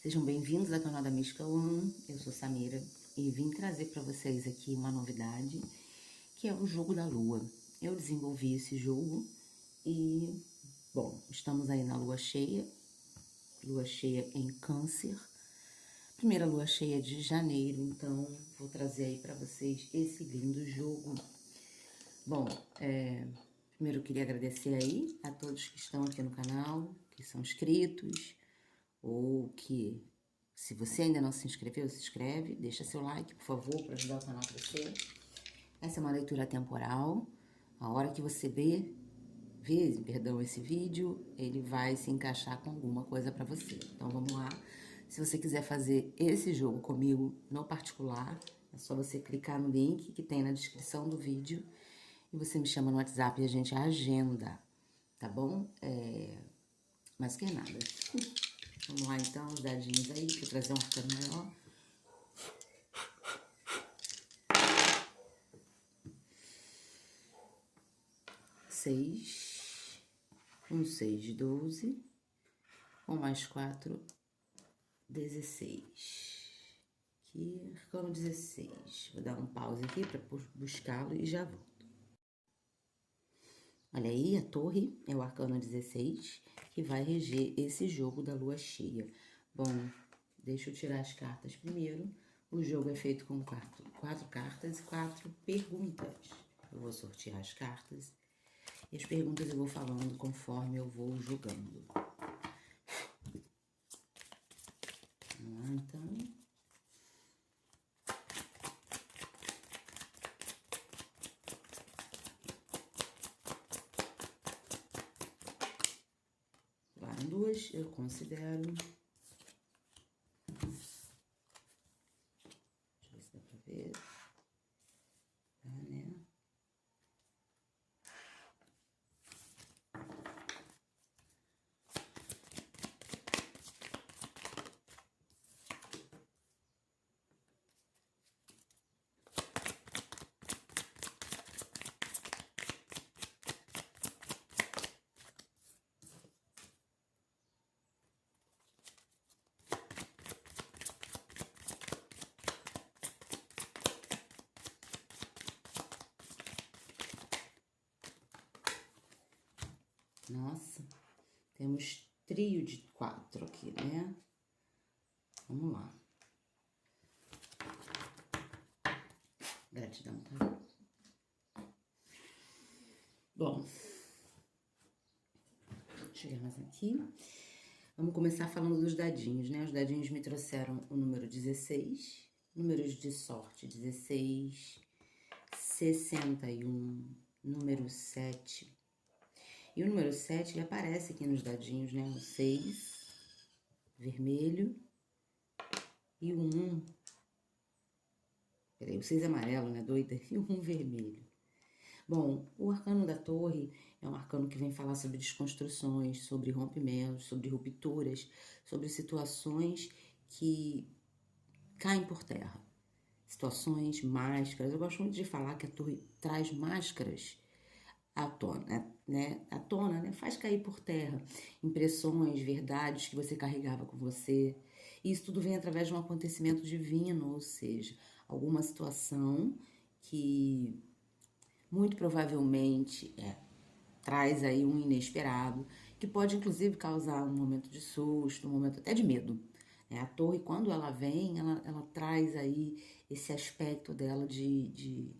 Sejam bem-vindos ao canal da Mística One. Eu sou Samira e vim trazer para vocês aqui uma novidade, que é o jogo da lua. Eu desenvolvi esse jogo e, bom, estamos aí na lua cheia em Câncer. Primeira lua cheia de janeiro, então vou trazer aí para vocês esse lindo jogo. Bom, primeiro eu queria agradecer aí a todos que estão aqui no canal, que são inscritos, ou que, se você ainda não se inscreveu, se inscreve, deixa seu like, por favor, para ajudar o canal a crescer. Essa é uma leitura temporal. A hora que você vê esse vídeo, ele vai se encaixar com alguma coisa para você. Então, vamos lá. Se você quiser fazer esse jogo comigo no particular, é só você clicar no link que tem na descrição do vídeo e você me chama no WhatsApp e a gente agenda, tá bom? Mais que nada. Vamos lá, então, os dadinhos aí, pra eu trazer um arcano maior. Seis. 6, 12. Com mais 4, 16. Aqui, arcano 16. Vou dar um pause aqui pra buscá-lo e já volto. Olha aí, a torre é o arcano 16, que vai reger esse jogo da lua cheia. Bom, deixa eu tirar as cartas primeiro. O jogo é feito com quatro cartas e 4 perguntas. Eu vou sortear as cartas e as perguntas eu vou falando conforme eu vou jogando. Vamos lá, então. Vararam 2, eu considero. Deixa eu ver se dá pra ver. Tá, né? Nossa, temos trio de 4 aqui, né? Vamos lá. Gratidão, tá? Bom, chegar mais aqui. Vamos começar falando dos dadinhos, né? Os dadinhos me trouxeram o número 16, números de sorte 16, 61, número 7. E o número 7, ele aparece aqui nos dadinhos, né? O 6, vermelho, e o 1. Peraí, o 6 é amarelo, né? Doida. E o 1 vermelho. Bom, o arcano da torre é um arcano que vem falar sobre desconstruções, sobre rompimentos, sobre rupturas, sobre situações que caem por terra. Situações, máscaras. Eu gosto muito de falar que a torre traz máscaras à tona, né? À tona, né? Faz cair por terra impressões, verdades que você carregava com você. E isso tudo vem através de um acontecimento divino, ou seja, alguma situação que muito provavelmente traz aí um inesperado, que pode inclusive causar um momento de susto, um momento até de medo. A torre, quando ela vem, ela traz aí esse aspecto dela de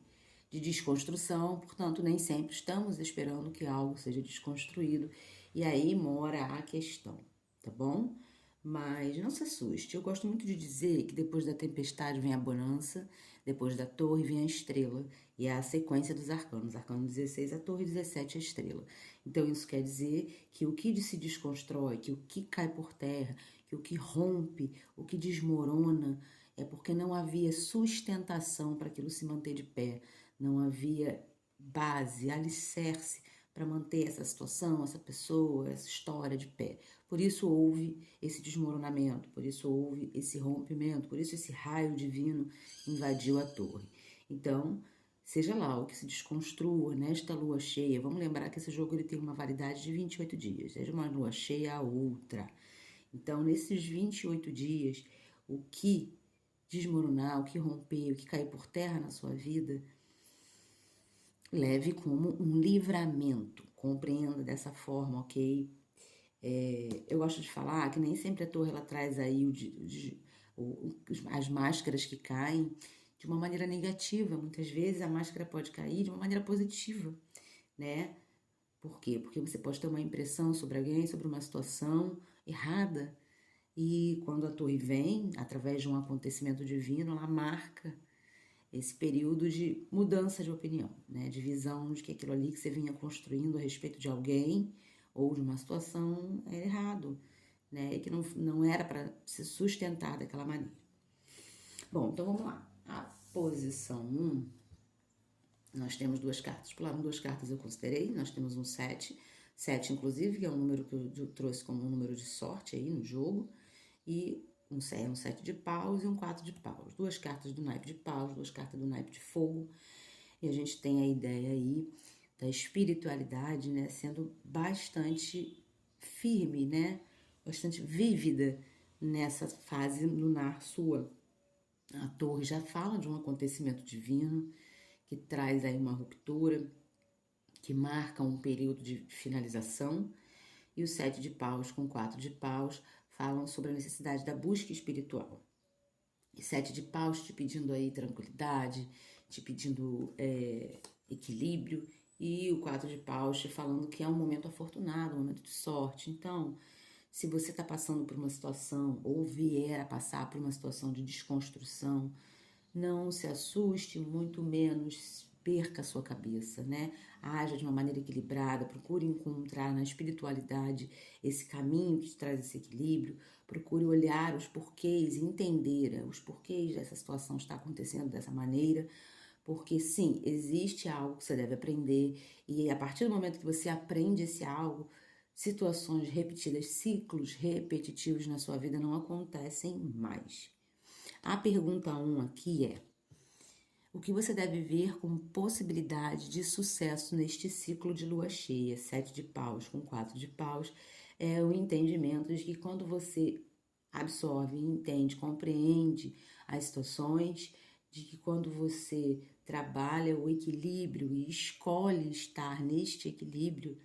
desconstrução, portanto, nem sempre estamos esperando que algo seja desconstruído, e aí mora a questão, tá bom? Mas não se assuste, eu gosto muito de dizer que depois da tempestade vem a bonança, depois da torre vem a estrela, e é a sequência dos arcanos. Arcano 16 a torre, 17 a estrela. Então isso quer dizer que o que se desconstrói, que o que cai por terra, que o que rompe, o que desmorona, é porque não havia sustentação para aquilo se manter de pé, não havia base, alicerce para manter essa situação, essa pessoa, essa história de pé. Por isso houve esse desmoronamento, por isso houve esse rompimento, por isso esse raio divino invadiu a torre. Então, seja lá o que se desconstrua nesta lua cheia, vamos lembrar que esse jogo ele tem uma validade de 28 dias, é de uma lua cheia a outra. Então, nesses 28 dias, o que desmoronar, o que romper, o que cair por terra na sua vida, leve como um livramento. Compreenda dessa forma, ok? Eu gosto de falar que nem sempre a torre ela traz aí as máscaras que caem de uma maneira negativa. Muitas vezes a máscara pode cair de uma maneira positiva, né? Por quê? Porque você pode ter uma impressão sobre alguém, sobre uma situação errada. E quando a torre vem, através de um acontecimento divino, ela marca esse período de mudança de opinião, né? De visão de que aquilo ali que você vinha construindo a respeito de alguém ou de uma situação era errado, né? E que não era para se sustentar daquela maneira. Bom, então vamos lá. A posição 1, nós temos duas cartas. Pularam duas cartas, eu considerei. Nós temos um 7. 7, inclusive, que é um número que eu trouxe como um número de sorte aí no jogo. E um 7 de paus e um 4 de paus. Duas cartas do naipe de paus, duas cartas do naipe de fogo. E a gente tem a ideia aí da espiritualidade, né, sendo bastante firme, né, bastante vívida nessa fase lunar sua. A torre já fala de um acontecimento divino que traz aí uma ruptura, que marca um período de finalização. E o 7 de paus com 4 de paus falam sobre a necessidade da busca espiritual. E 7 de paus te pedindo aí tranquilidade, te pedindo equilíbrio, e o 4 de paus te falando que é um momento afortunado, um momento de sorte. Então, se você está passando por uma situação ou vier a passar por uma situação de desconstrução, não se assuste, muito menos perca a sua cabeça, né? Haja de uma maneira equilibrada, procure encontrar na espiritualidade esse caminho que te traz esse equilíbrio, procure olhar os porquês e entender os porquês dessa situação estar acontecendo dessa maneira, porque sim, existe algo que você deve aprender e a partir do momento que você aprende esse algo, situações repetidas, ciclos repetitivos na sua vida não acontecem mais. A pergunta 1 aqui é: o que você deve ver como possibilidade de sucesso neste ciclo de lua cheia? 7 de paus com 4 de paus é o entendimento de que quando você absorve, entende, compreende as situações, de que quando você trabalha o equilíbrio e escolhe estar neste equilíbrio,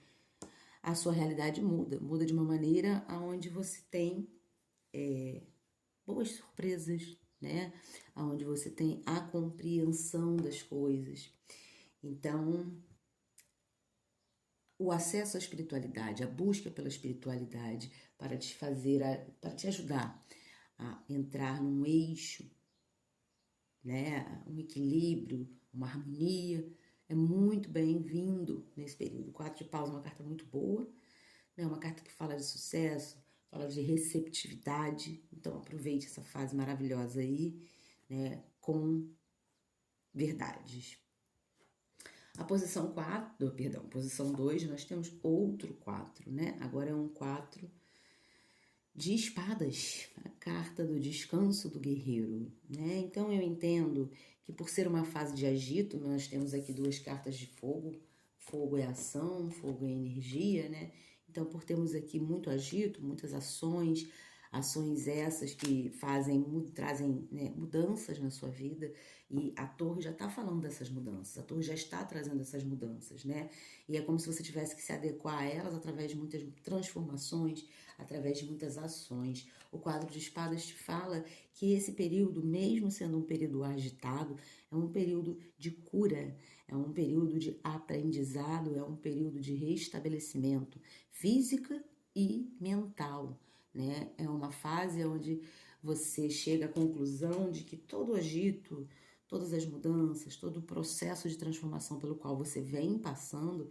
a sua realidade muda de uma maneira onde você tem boas surpresas, né? Onde você tem a compreensão das coisas. Então, o acesso à espiritualidade, a busca pela espiritualidade para te para te ajudar a entrar num eixo, né? Um equilíbrio, uma harmonia, é muito bem-vindo nesse período. O 4 de paus é uma carta muito boa, né? Uma carta que fala de sucesso, fala de receptividade. Então aproveite essa fase maravilhosa aí, né, com verdades. A posição 4, perdão, posição 2, nós temos outro 4, né? Agora é um 4 de espadas, a carta do descanso do guerreiro, né? Então eu entendo que por ser uma fase de agito, nós temos aqui duas cartas de fogo. Fogo é ação, fogo é energia, né? Então, por termos aqui muito agito, muitas ações, ações essas que trazem, né, mudanças na sua vida, e a torre já está falando dessas mudanças, a torre já está trazendo essas mudanças, né? E é como se você tivesse que se adequar a elas através de muitas transformações, através de muitas ações. O quadro de espadas te fala que esse período, mesmo sendo um período agitado, é um período de cura, é um período de aprendizado, é um período de restabelecimento física e mental, né? É uma fase onde você chega à conclusão de que todo o agito, todas as mudanças, todo o processo de transformação pelo qual você vem passando,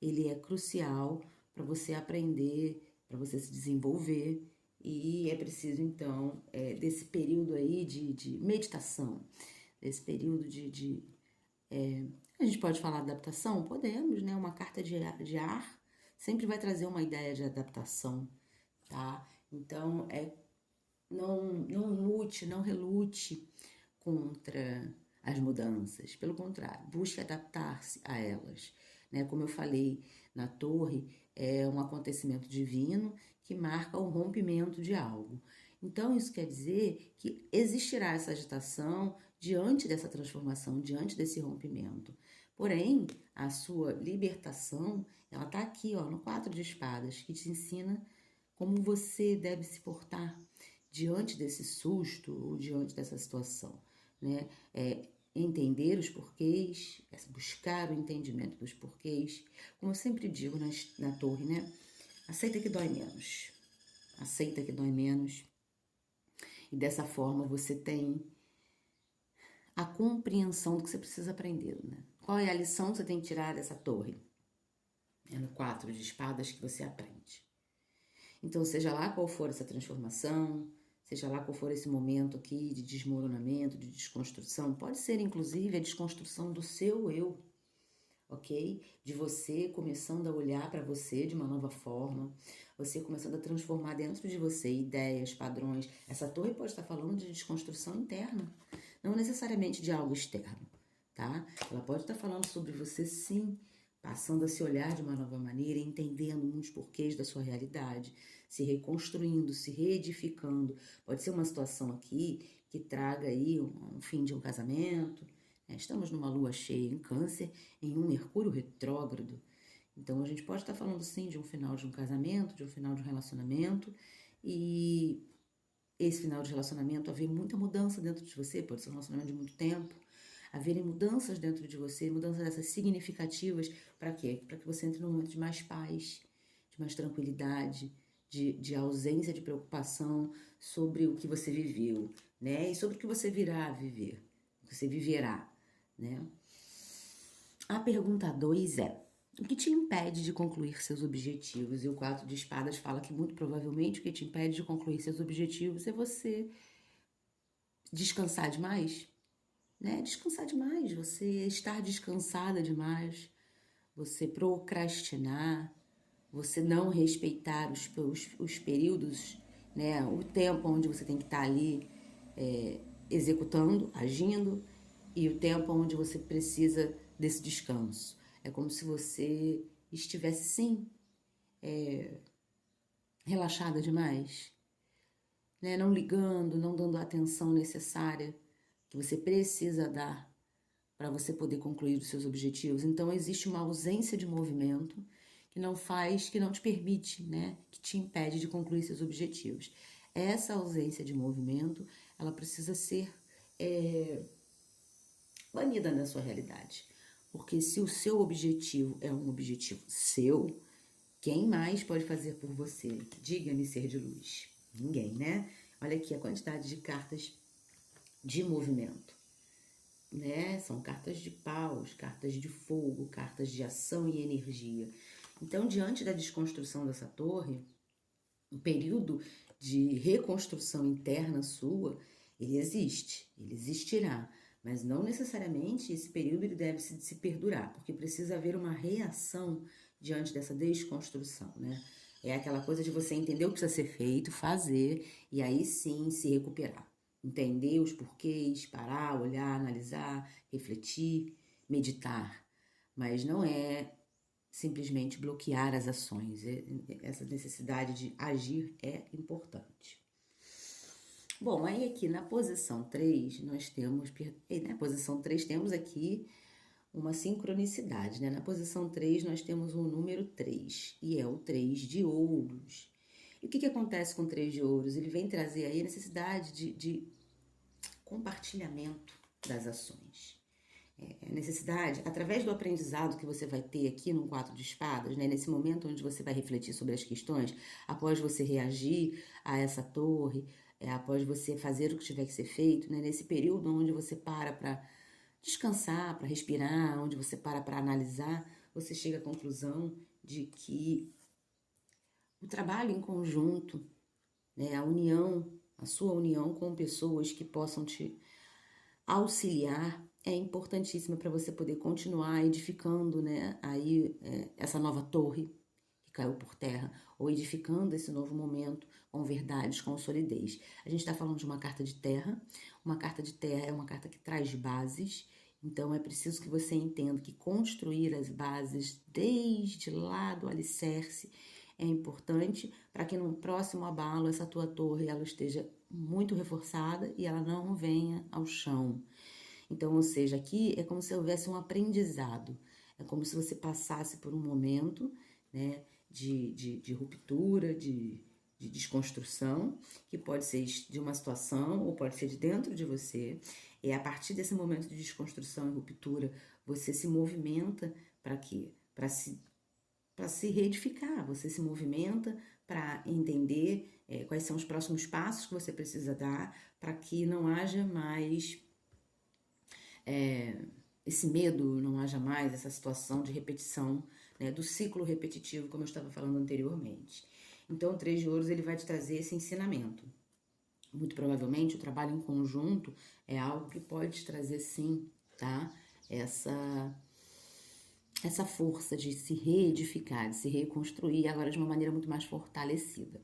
ele é crucial para você aprender, para você se desenvolver, e é preciso então desse período aí de meditação, desse período a gente pode falar de adaptação? Podemos, né? Uma carta de ar sempre vai trazer uma ideia de adaptação, tá? Então, não lute, não relute contra as mudanças. Pelo contrário, busque adaptar-se a elas, né? Como eu falei, na torre é um acontecimento divino que marca o rompimento de algo. Então, isso quer dizer que existirá essa agitação diante dessa transformação, diante desse rompimento. Porém, a sua libertação, ela está aqui, ó, no 4 de espadas, que te ensina como você deve se portar diante desse susto ou diante dessa situação, né? Entender os porquês, buscar o entendimento dos porquês. Como eu sempre digo na torre, né? Aceita que dói menos. Aceita que dói menos. E dessa forma você tem a compreensão do que você precisa aprender, né? Qual é a lição que você tem que tirar dessa torre? É no 4 de espadas que você aprende. Então, seja lá qual for essa transformação, seja lá qual for esse momento aqui de desmoronamento, de desconstrução, pode ser inclusive a desconstrução do seu eu, ok? De você começando a olhar para você de uma nova forma, você começando a transformar dentro de você ideias, padrões. Essa torre pode estar falando de desconstrução interna, não necessariamente de algo externo, tá? Ela pode estar falando sobre você, sim, passando a se olhar de uma nova maneira, entendendo muitos porquês da sua realidade, se reconstruindo, se reedificando. Pode ser uma situação aqui que traga aí um fim de um casamento, né? Estamos numa lua cheia em Câncer, em um Mercúrio retrógrado. Então, a gente pode estar falando, sim, de um final de um casamento, de um final de um relacionamento, e esse final de relacionamento haver muita mudança dentro de você, pode ser um relacionamento de muito tempo, haverem mudanças dentro de você, mudanças dessas significativas, para quê? Para que você entre num momento de mais paz, de mais tranquilidade, de ausência de preocupação sobre o que você viveu, né? E sobre o que você virá a viver, o que você viverá, né? A pergunta 2 é: o que te impede de concluir seus objetivos? E o 4 de espadas fala que muito provavelmente o que te impede de concluir seus objetivos é você descansar demais, né? Descansar demais, você estar descansada demais, você procrastinar, você não respeitar os períodos, né? O tempo onde você tem que estar ali executando, agindo, e o tempo onde você precisa desse descanso. É como se você estivesse, sim, relaxada demais, né? Não ligando, não dando a atenção necessária que você precisa dar para você poder concluir os seus objetivos. Então, existe uma ausência de movimento que não faz, que não te permite, né? Que te impede de concluir seus objetivos. Essa ausência de movimento, ela precisa ser banida na sua realidade. Porque se o seu objetivo é um objetivo seu, quem mais pode fazer por você? Diga-me, ser de luz. Ninguém, né? Olha aqui a quantidade de cartas de movimento, né? São cartas de paus, cartas de fogo, cartas de ação e energia. Então, diante da desconstrução dessa torre, o período de reconstrução interna sua, ele existe, ele existirá, mas não necessariamente esse período ele deve se perdurar, porque precisa haver uma reação diante dessa desconstrução, né? É aquela coisa de você entender o que precisa ser feito, fazer, e aí sim se recuperar. Entender os porquês, parar, olhar, analisar, refletir, meditar. Mas não é simplesmente bloquear as ações. Essa necessidade de agir é importante. Bom, aí aqui na posição 3, nós temos, na posição 3 temos aqui uma sincronicidade, né? Na posição 3 nós temos o número 3, e é o 3 de ouros. E o que acontece com o 3 de ouros? Ele vem trazer aí a necessidade de compartilhamento das ações. A necessidade, através do aprendizado que você vai ter aqui no 4 de espadas, né, nesse momento onde você vai refletir sobre as questões, após você reagir a essa torre, após você fazer o que tiver que ser feito, né, nesse período onde você para descansar, para respirar, onde você para analisar, você chega à conclusão de que o trabalho em conjunto, né, a união, a sua união com pessoas que possam te auxiliar é importantíssima para você poder continuar edificando, né, aí essa nova torre que caiu por terra, ou edificando esse novo momento com verdades, com solidez. A gente está falando de uma carta de terra. Uma carta de terra é uma carta que traz bases, então é preciso que você entenda que construir as bases desde lá do alicerce é importante para que no próximo abalo essa tua torre ela esteja muito reforçada e ela não venha ao chão. Então, ou seja, aqui é como se houvesse um aprendizado, é como se você passasse por um momento, né, de ruptura, de desconstrução, que pode ser de uma situação ou pode ser de dentro de você. E a partir desse momento de desconstrução e ruptura, você se movimenta para quê? Para se reedificar, você se movimenta para entender quais são os próximos passos que você precisa dar para que não haja mais esse medo, não haja mais essa situação de repetição, né, do ciclo repetitivo, como eu estava falando anteriormente. Então, o 3 de ouros ele vai te trazer esse ensinamento. Muito provavelmente, o trabalho em conjunto é algo que pode te trazer, sim, tá? Essa força de se reedificar, de se reconstruir, agora de uma maneira muito mais fortalecida.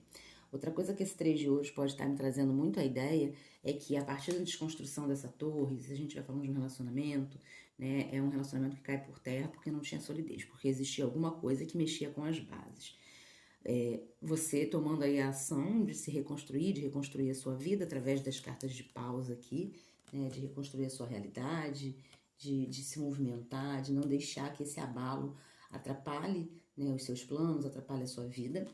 Outra coisa que esse 3 de ouros pode estar me trazendo muito a ideia é que a partir da desconstrução dessa torre, se a gente vai falando de um relacionamento, né, é um relacionamento que cai por terra porque não tinha solidez, porque existia alguma coisa que mexia com as bases. Você tomando aí a ação de se reconstruir, de reconstruir a sua vida através das cartas de paus aqui, né, de reconstruir a sua realidade, de se movimentar, de não deixar que esse abalo atrapalhe, né, os seus planos, atrapalhe a sua vida.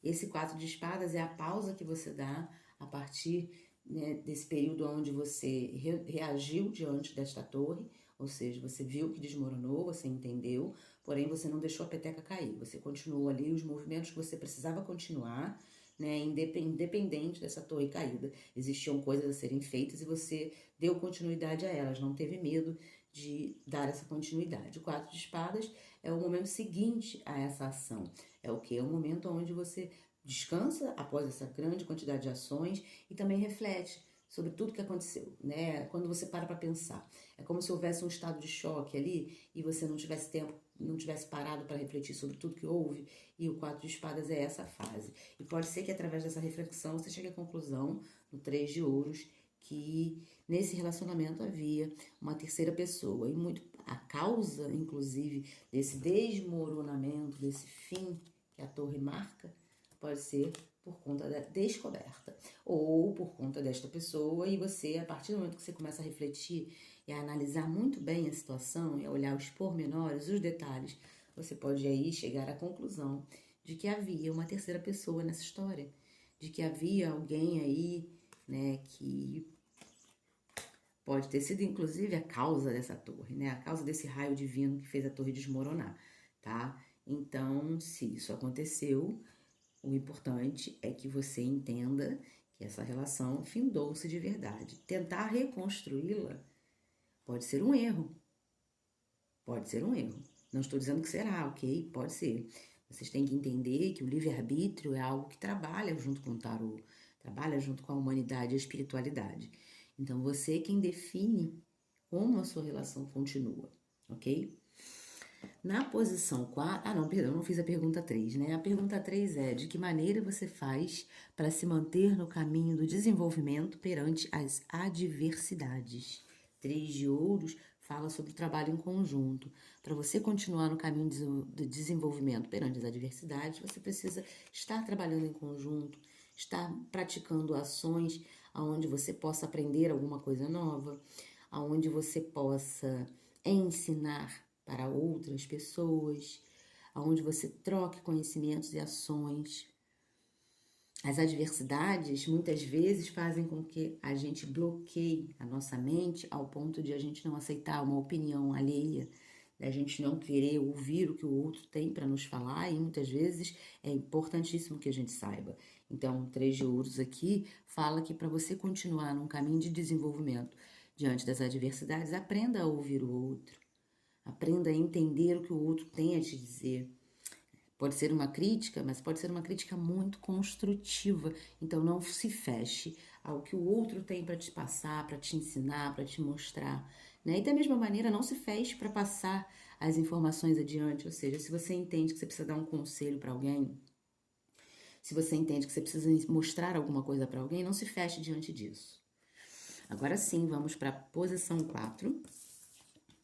Esse 4 de espadas é a pausa que você dá a partir, né, desse período onde você reagiu diante desta torre, ou seja, você viu que desmoronou, você entendeu, porém você não deixou a peteca cair, você continuou ali os movimentos que você precisava continuar, né, independente dessa torre caída. Existiam coisas a serem feitas e você deu continuidade a elas, não teve medo de dar essa continuidade. O 4 de espadas é o momento seguinte a essa ação. É o que? É o momento onde você descansa após essa grande quantidade de ações e também reflete sobre tudo que aconteceu, né? Quando você para pensar, é como se houvesse um estado de choque ali e você não tivesse tempo, não tivesse parado para refletir sobre tudo que houve, e o 4 de espadas é essa fase. E pode ser que através dessa reflexão você chegue à conclusão, no 3 de ouros, que nesse relacionamento havia uma terceira pessoa e muito a causa, inclusive, desse desmoronamento, desse fim que a torre marca, pode ser por conta da descoberta ou por conta desta pessoa, e você, a partir do momento que você começa a refletir e a analisar muito bem a situação e a olhar os pormenores, os detalhes, você pode aí chegar à conclusão de que havia uma terceira pessoa nessa história, de que havia alguém aí, né, que pode ter sido inclusive a causa dessa torre, né, a causa desse raio divino que fez a torre desmoronar, tá? Então, se isso aconteceu, o importante é que você entenda que essa relação findou-se de verdade. Tentar reconstruí-la pode ser um erro. Pode ser um erro. Não estou dizendo que será, ok? Pode ser. Vocês têm que entender que o livre-arbítrio é algo que trabalha junto com o tarô, trabalha junto com a humanidade e a espiritualidade. Então, você é quem define como a sua relação continua, ok? Na posição 4... Ah, não, perdão, não fiz a pergunta 3, né? A pergunta 3 é: de que maneira você faz para se manter no caminho do desenvolvimento perante as adversidades? 3 de ouros fala sobre o trabalho em conjunto. Para você continuar no caminho do desenvolvimento perante as adversidades, você precisa estar trabalhando em conjunto, estar praticando ações onde você possa aprender alguma coisa nova, onde você possa ensinar para outras pessoas, onde você troque conhecimentos e ações. As adversidades muitas vezes fazem com que a gente bloqueie a nossa mente ao ponto de a gente não aceitar uma opinião alheia, da gente não querer ouvir o que o outro tem para nos falar, e muitas vezes é importantíssimo que a gente saiba. Então, o 3 de ouros aqui fala que para você continuar num caminho de desenvolvimento diante das adversidades, aprenda a ouvir o outro. Aprenda a entender o que o outro tem a te dizer. Pode ser uma crítica, mas pode ser uma crítica muito construtiva. Então não se feche ao que o outro tem para te passar, para te ensinar, para te mostrar, né? E da mesma maneira, não se feche para passar as informações adiante. Ou seja, se você entende que você precisa dar um conselho para alguém, se você entende que você precisa mostrar alguma coisa para alguém, não se feche diante disso. Agora sim, vamos para a posição 4.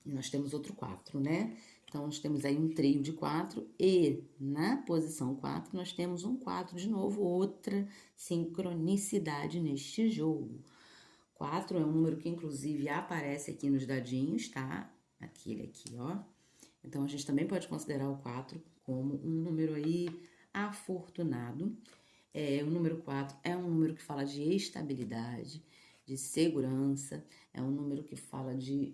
E nós temos outro 4, né? Então, nós temos aí um trio de 4 e na posição 4 nós temos um 4 de novo, outra sincronicidade neste jogo. 4 é um número que inclusive aparece aqui nos dadinhos, tá? Aquele aqui, ó. Então, a gente também pode considerar o 4 como um número aí afortunado. O número 4 é um número que fala de estabilidade, de segurança, é um número que fala de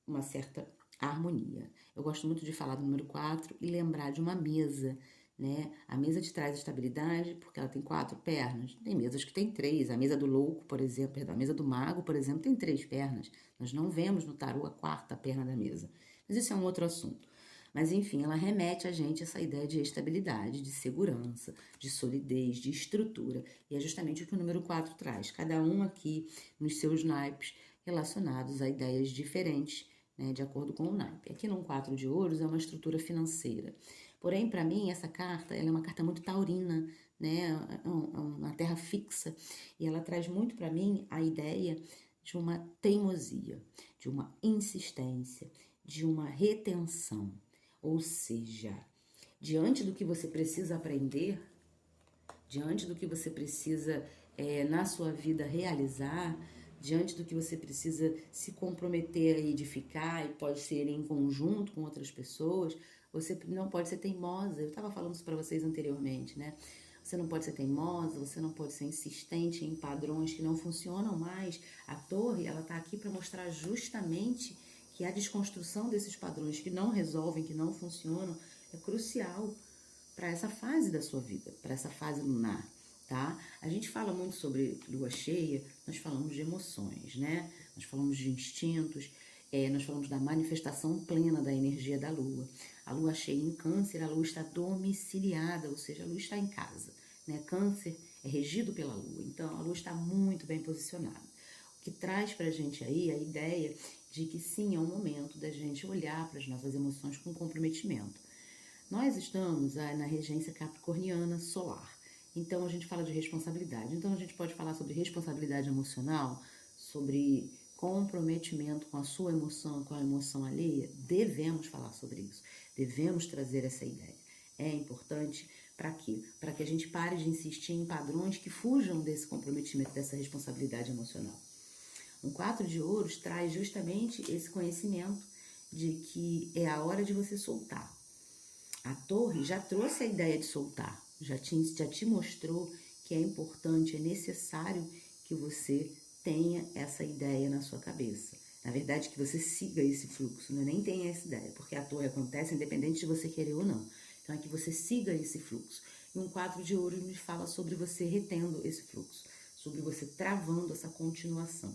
uma certa harmonia. Eu gosto muito de falar do número 4 e lembrar de uma mesa, né? A mesa te traz estabilidade porque ela tem 4 pernas. Tem mesas que tem 3. A mesa do louco, por exemplo, perdão, a mesa do mago, por exemplo, tem 3 pernas. Nós não vemos no tarô a quarta perna da mesa. Mas isso é um outro assunto. Mas enfim, ela remete a gente a essa ideia de estabilidade, de segurança, de solidez, de estrutura. E é justamente o que o número 4 traz. Cada um aqui nos seus naipes relacionados a ideias diferentes, né, de acordo com o naipe. Aqui no 4 de ouros é uma estrutura financeira. Porém, para mim, essa carta ela é uma carta muito taurina, né, uma terra fixa. E ela traz muito para mim a ideia de uma teimosia, de uma insistência, de uma retenção. Ou seja, diante do que você precisa aprender, diante do que você precisa na sua vida realizar, diante do que você precisa se comprometer a edificar e pode ser em conjunto com outras pessoas, você não pode ser teimosa. Eu estava falando isso para vocês anteriormente, né? Você não pode ser teimosa, você não pode ser insistente em padrões que não funcionam mais. A torre, ela está aqui para mostrar justamente que a desconstrução desses padrões que não resolvem, que não funcionam, é crucial para essa fase da sua vida, para essa fase lunar, tá? A gente fala muito sobre lua cheia, nós falamos de emoções, né? Nós falamos de instintos, nós falamos da manifestação plena da energia da lua. A lua cheia em câncer, a lua está domiciliada, ou seja, a lua está em casa, né? Câncer é regido pela lua, então a lua está muito bem posicionada. O que traz pra gente aí a ideia de que sim, é um momento da gente olhar para as nossas emoções com comprometimento. Nós estamos na regência capricorniana solar, então a gente fala de responsabilidade. Então a gente pode falar sobre responsabilidade emocional, sobre comprometimento com a sua emoção, com a emoção alheia. Devemos falar sobre isso, devemos trazer essa ideia. É importante para quê? Para que a gente pare de insistir em padrões que fujam desse comprometimento, dessa responsabilidade emocional. Um 4 de ouros traz justamente esse conhecimento de que é a hora de você soltar. A torre já trouxe a ideia de soltar, já te mostrou que é importante, é necessário que você tenha essa ideia na sua cabeça. Na verdade, que você siga esse fluxo, não é nem tenha essa ideia, porque a torre acontece independente de você querer ou não. Então é que você siga esse fluxo. E um 4 de ouros nos fala sobre você retendo esse fluxo, sobre você travando essa continuação.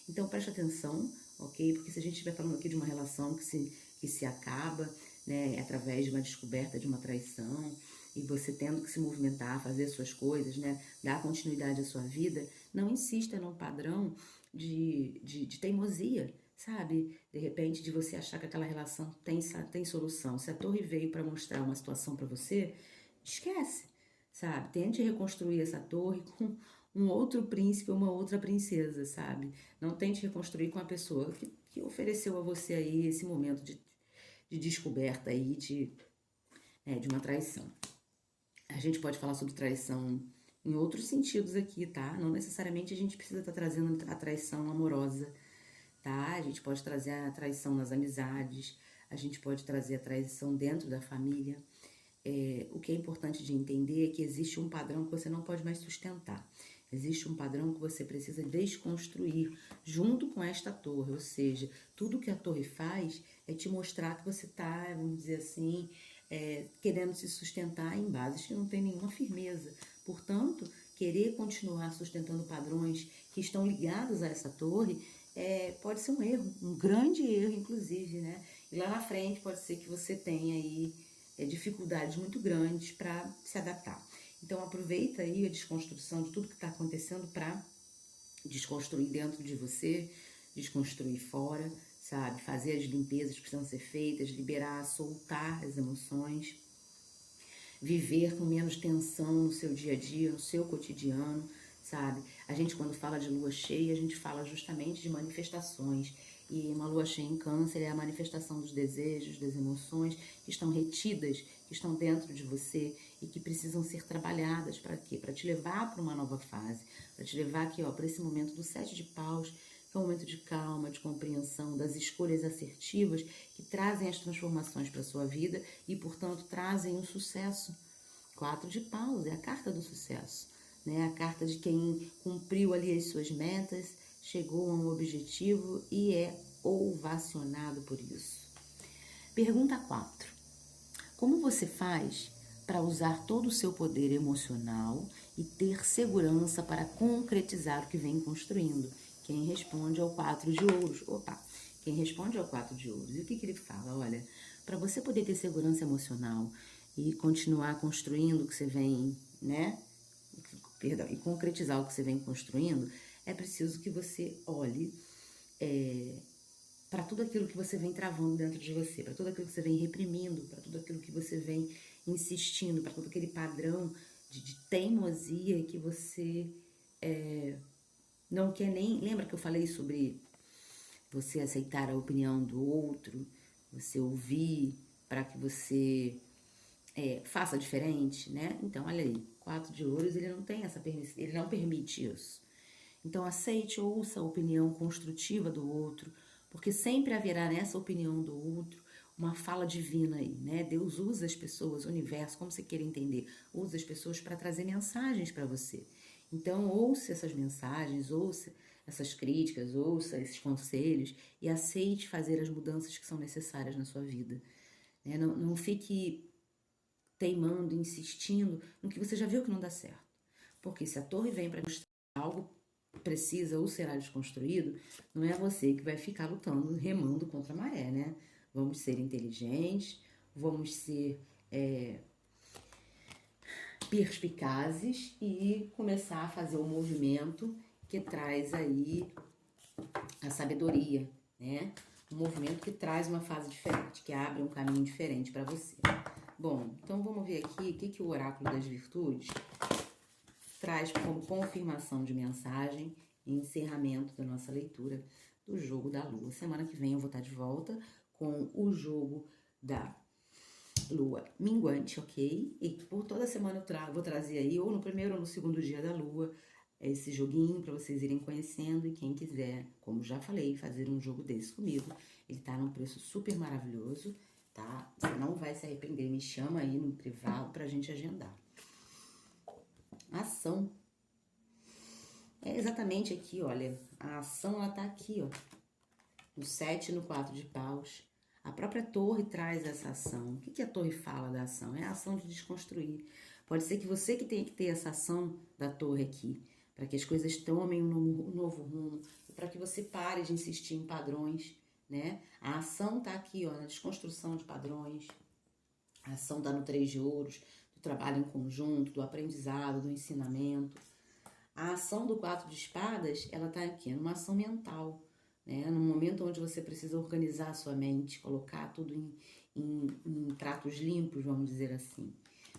Então preste atenção, ok? Porque se a gente estiver falando aqui de uma relação que se acaba, né, através de uma descoberta, de uma traição, e você tendo que se movimentar, fazer suas coisas, né, dar continuidade à sua vida, não insista num padrão de teimosia, sabe? De repente, de você achar que aquela relação tem solução. Se a torre veio para mostrar uma situação para você, esquece, sabe? Tente reconstruir essa torre com um outro príncipe ou uma outra princesa, sabe? Não tente reconstruir com a pessoa que ofereceu a você aí esse momento de descoberta aí de uma traição. A gente pode falar sobre traição em outros sentidos aqui, tá? Não necessariamente a gente precisa estar trazendo a traição amorosa, tá? A gente pode trazer a traição nas amizades, a gente pode trazer a traição dentro da família. O que é importante de entender é que existe um padrão que você não pode mais sustentar. Existe um padrão que você precisa desconstruir junto com esta torre, ou seja, tudo que a torre faz é te mostrar que você está, vamos dizer assim, querendo se sustentar em bases que não tem nenhuma firmeza. Portanto, querer continuar sustentando padrões que estão ligados a essa torre pode ser um erro, um grande erro, inclusive, né? E lá na frente pode ser que você tenha aí dificuldades muito grandes para se adaptar. Então aproveita aí a desconstrução de tudo que está acontecendo para desconstruir dentro de você, desconstruir fora, sabe? Fazer as limpezas que precisam ser feitas, liberar, soltar as emoções, viver com menos tensão no seu dia a dia, no seu cotidiano, sabe? A gente, quando fala de lua cheia, a gente fala justamente de manifestações. E uma lua cheia em Câncer é a manifestação dos desejos, das emoções que estão retidas, que estão dentro de você e que precisam ser trabalhadas para quê? Para te levar para uma nova fase, para te levar aqui, ó, para esse momento do 7 de paus, que é um momento de calma, de compreensão, das escolhas assertivas que trazem as transformações para a sua vida e, portanto, trazem o sucesso. 4 de paus é a carta do sucesso, né? A carta de quem cumpriu ali as suas metas, chegou a um objetivo e é ovacionado por isso. Pergunta 4. Como você faz para usar todo o seu poder emocional e ter segurança para concretizar o que vem construindo? Quem responde é o 4 de ouros. Quem responde é o 4 de ouros. E o que ele fala? Olha, para você poder ter segurança emocional e continuar construindo o que você vem, né? E concretizar o que você vem construindo, é preciso que você olhe para tudo aquilo que você vem travando dentro de você, para tudo aquilo que você vem reprimindo, para tudo aquilo que você vem insistindo, para todo aquele padrão de teimosia que você não quer nem... Lembra que eu falei sobre você aceitar a opinião do outro, você ouvir para que você faça diferente, né? Então, olha aí, 4 de ouros, ele não tem essa permissão, ele não permite isso. Então, aceite, ouça a opinião construtiva do outro, porque sempre haverá nessa opinião do outro uma fala divina aí, né? Deus usa as pessoas, o universo, como você queira entender, usa as pessoas para trazer mensagens para você. Então, ouça essas mensagens, ouça essas críticas, ouça esses conselhos e aceite fazer as mudanças que são necessárias na sua vida. Né? Não fique teimando, insistindo no que você já viu que não dá certo. Porque se a torre vem para mostrar algo precisa ou será desconstruído, não é você que vai ficar lutando, remando contra a maré, né? Vamos ser inteligentes, vamos ser perspicazes e começar a fazer o movimento que traz aí a sabedoria, né? Um movimento que traz uma fase diferente, que abre um caminho diferente para você. Bom, então vamos ver aqui o que o Oráculo das Virtudes traz como confirmação de mensagem e encerramento da nossa leitura do jogo da Lua. Semana que vem eu vou estar de volta com o jogo da Lua minguante, ok? E por toda semana eu vou trazer aí, ou no primeiro ou no segundo dia da Lua, esse joguinho para vocês irem conhecendo. E quem quiser, como já falei, fazer um jogo desse comigo, ele tá num preço super maravilhoso, tá? Você não vai se arrepender, me chama aí no privado pra gente agendar. Ação. É exatamente aqui, olha, a ação ela tá aqui, ó, no 7 e no 4 de paus. A própria torre traz essa ação. O que a torre fala da ação? É a ação de desconstruir. Pode ser que você que tenha que ter essa ação da torre aqui, para que as coisas tomem um novo rumo, e para que você pare de insistir em padrões, né? A ação tá aqui, ó, na desconstrução de padrões. A ação tá no 3 de ouros, do trabalho em conjunto, do aprendizado, do ensinamento. A ação do 4 de espadas, ela tá aqui, numa ação mental, né? No momento onde você precisa organizar a sua mente, colocar tudo em pratos limpos, vamos dizer assim.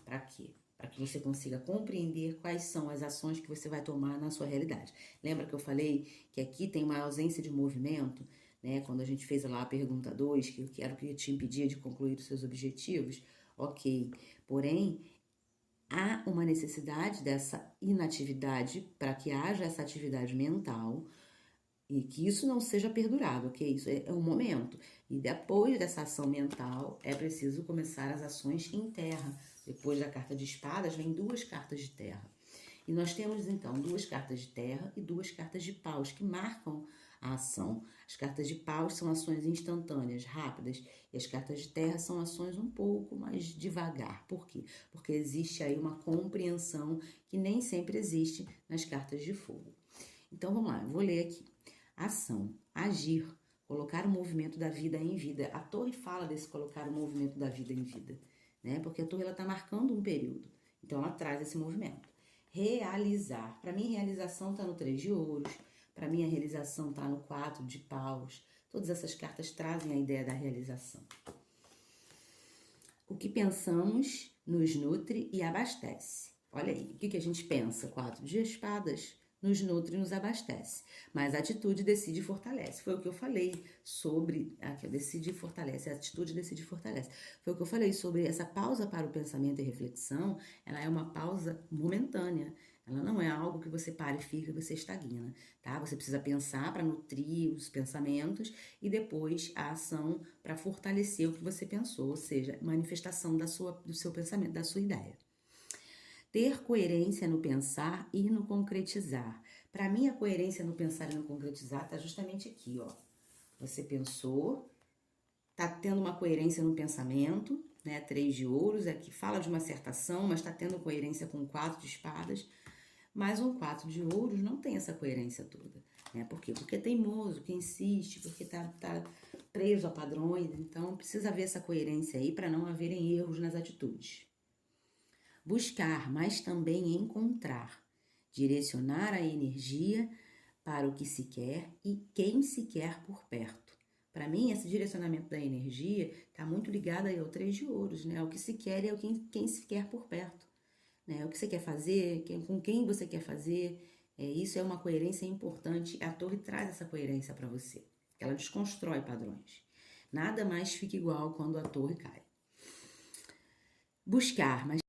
Para quê? Para que você consiga compreender quais são as ações que você vai tomar na sua realidade. Lembra que eu falei que aqui tem uma ausência de movimento, né? Quando a gente fez lá a pergunta 2, que era o que te impedia de concluir os seus objetivos? Ok. Porém, há uma necessidade dessa inatividade para que haja essa atividade mental e que isso não seja perdurado, ok? Isso é um momento. E depois dessa ação mental, é preciso começar as ações em terra. Depois da carta de espadas, vem 2 cartas de terra. E nós temos, então, 2 cartas de terra e 2 cartas de paus, que marcam a ação. As cartas de paus são ações instantâneas, rápidas, e as cartas de terra são ações um pouco mais devagar. Por quê? Porque existe aí uma compreensão que nem sempre existe nas cartas de fogo. Então, vamos lá, eu vou ler aqui. Ação, agir, colocar o movimento da vida em vida. A torre fala desse colocar o movimento da vida em vida, né? Porque a torre está marcando um período, então ela traz esse movimento. Realizar, para mim realização está no 3 de ouros, para mim a realização está no 4 de paus. Todas essas cartas trazem a ideia da realização. O que pensamos nos nutre e abastece. Olha aí, o que a gente pensa? 4 de espadas nos nutre e nos abastece. Mas a atitude decide e fortalece. Foi o que eu falei sobre... Aqui, decide e fortalece. A atitude decide e fortalece. Foi o que eu falei sobre essa pausa para o pensamento e reflexão. Ela é uma pausa momentânea. Ela não é algo que você para e fica e você estagna, tá? Você precisa pensar para nutrir os pensamentos e depois a ação para fortalecer o que você pensou, ou seja, manifestação do seu pensamento, da sua ideia. Ter coerência no pensar e no concretizar. Para mim, a coerência no pensar e no concretizar está justamente aqui, ó. Você pensou, tá tendo uma coerência no pensamento, né? 3 de ouros, aqui fala de uma certa ação, mas está tendo coerência com 4 de espadas. Mas um 4 de ouros não tem essa coerência toda, né? Por quê? Porque é teimoso, que insiste, porque tá preso a padrões. Então, precisa haver essa coerência aí para não haverem erros nas atitudes. Buscar, mas também encontrar. Direcionar a energia para o que se quer e quem se quer por perto. Para mim, esse direcionamento da energia está muito ligado aí ao 3 de ouros, né? O que se quer e ao quem se quer por perto. Né? O que você quer fazer, com quem você quer fazer, isso é uma coerência importante. A torre traz essa coerência para você, ela desconstrói padrões. Nada mais fica igual quando a torre cai. Buscar, mas